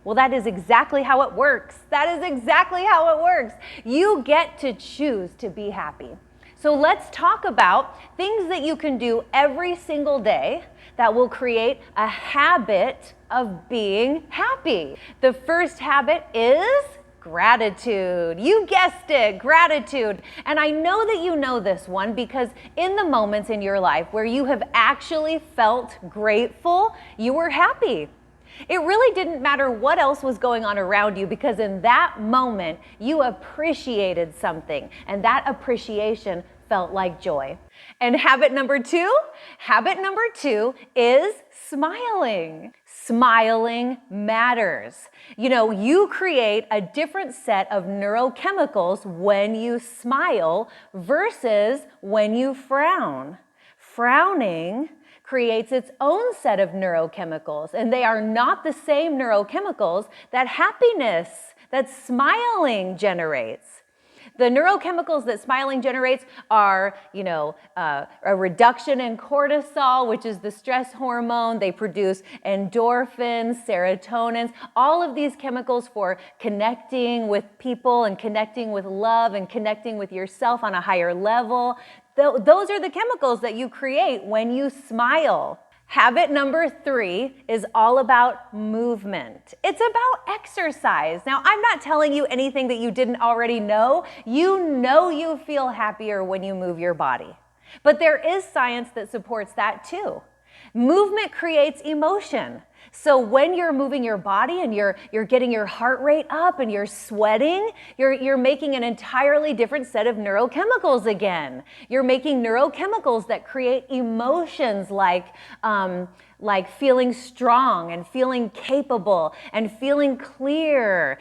Well, that is exactly how it works. That is exactly how it works. You get to choose to be happy. So let's talk about things that you can do every single day that will create a habit of being happy. The first habit is gratitude. You guessed it, gratitude. And I know that you know this one because in the moments in your life where you have actually felt grateful, you were happy. It really didn't matter what else was going on around you because in that moment you appreciated something and that appreciation felt like joy. And habit number two is smiling. Smiling matters. You know, you create a different set of neurochemicals when you smile versus when you frown. Frowning creates its own set of neurochemicals, and they are not the same neurochemicals that happiness, that smiling generates. The neurochemicals that smiling generates are, a reduction in cortisol, which is the stress hormone. They produce endorphins, serotonins, all of these chemicals for connecting with people and connecting with love and connecting with yourself on a higher level. Those are the chemicals that you create when you smile. Habit number 3 is all about movement. It's about exercise. Now, I'm not telling you anything that you didn't already know. You know you feel happier when you move your body. But there is science that supports that too. Movement creates emotion. So when you're moving your body and you're getting your heart rate up and you're sweating, you're making an entirely different set of neurochemicals again. You're making neurochemicals that create emotions like feeling strong and feeling capable and feeling clear,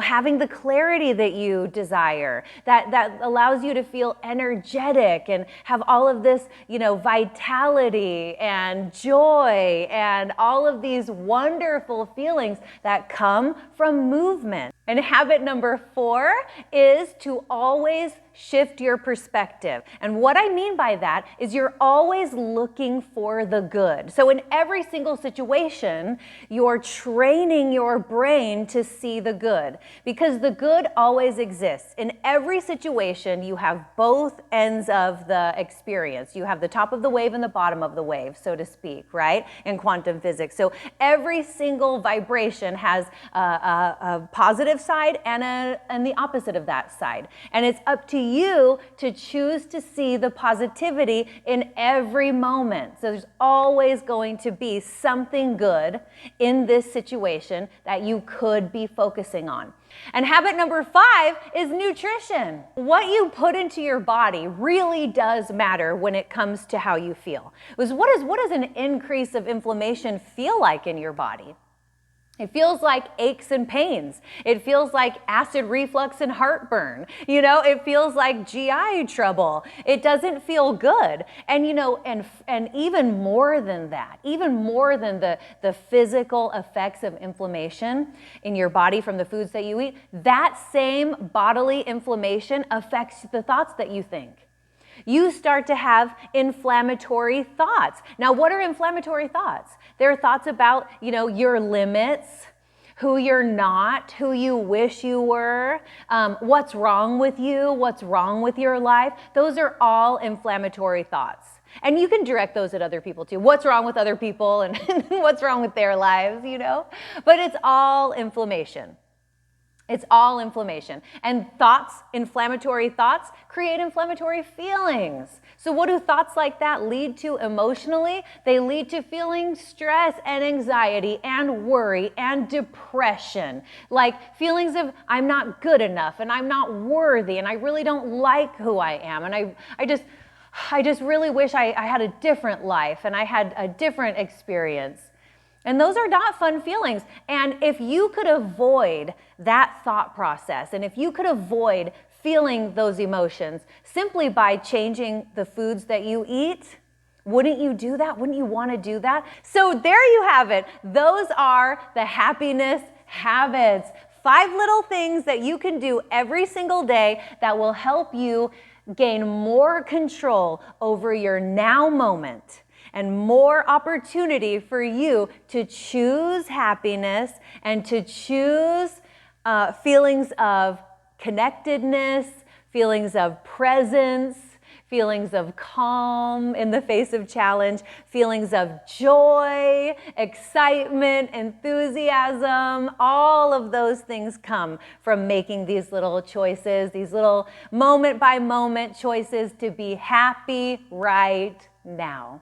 having the clarity that you desire, that allows you to feel energetic and have all of this, vitality and joy and all of these wonderful feelings that come from movement. And habit number 4 is to always shift your perspective. And what I mean by that is you're always looking for the good. So in every single situation, you're training your brain to see the good because the good always exists. In every situation, you have both ends of the experience. You have the top of the wave and the bottom of the wave, so to speak, right? In quantum physics. So every single vibration has a positive side and the opposite of that side. And it's up to you to choose to see the positivity in every moment. So there's always going to be something good in this situation that you could be focusing on. And habit number 5 is nutrition. What you put into your body really does matter when it comes to how you feel. What does an increase of inflammation feel like in your body? It feels like aches and pains. It feels like acid reflux and heartburn. It feels like GI trouble. It doesn't feel good. And and even more than that, even more than the physical effects of inflammation in your body from the foods that you eat, that same bodily inflammation affects the thoughts that you think. You start to have inflammatory thoughts. Now, what are inflammatory thoughts? They're thoughts about, your limits, who you're not, who you wish you were, what's wrong with you, what's wrong with your life. Those are all inflammatory thoughts. And you can direct those at other people too. What's wrong with other people and what's wrong with their lives, But it's all inflammation. It's all inflammation. And inflammatory thoughts, create inflammatory feelings. So what do thoughts like that lead to emotionally? They lead to feeling stress and anxiety and worry and depression. Like feelings of I'm not good enough and I'm not worthy and I really don't like who I am. And I just really wish I had a different life and I had a different experience. And those are not fun feelings. And if you could avoid that thought process, and if you could avoid feeling those emotions simply by changing the foods that you eat, wouldn't you do that? Wouldn't you want to do that? So there you have it. Those are the happiness habits. 5 little things that you can do every single day that will help you gain more control over your now moment and more opportunity for you to choose happiness and to choose feelings of connectedness, feelings of presence, feelings of calm in the face of challenge, feelings of joy, excitement, enthusiasm. All of those things come from making these little choices, these little moment by moment choices to be happy right now.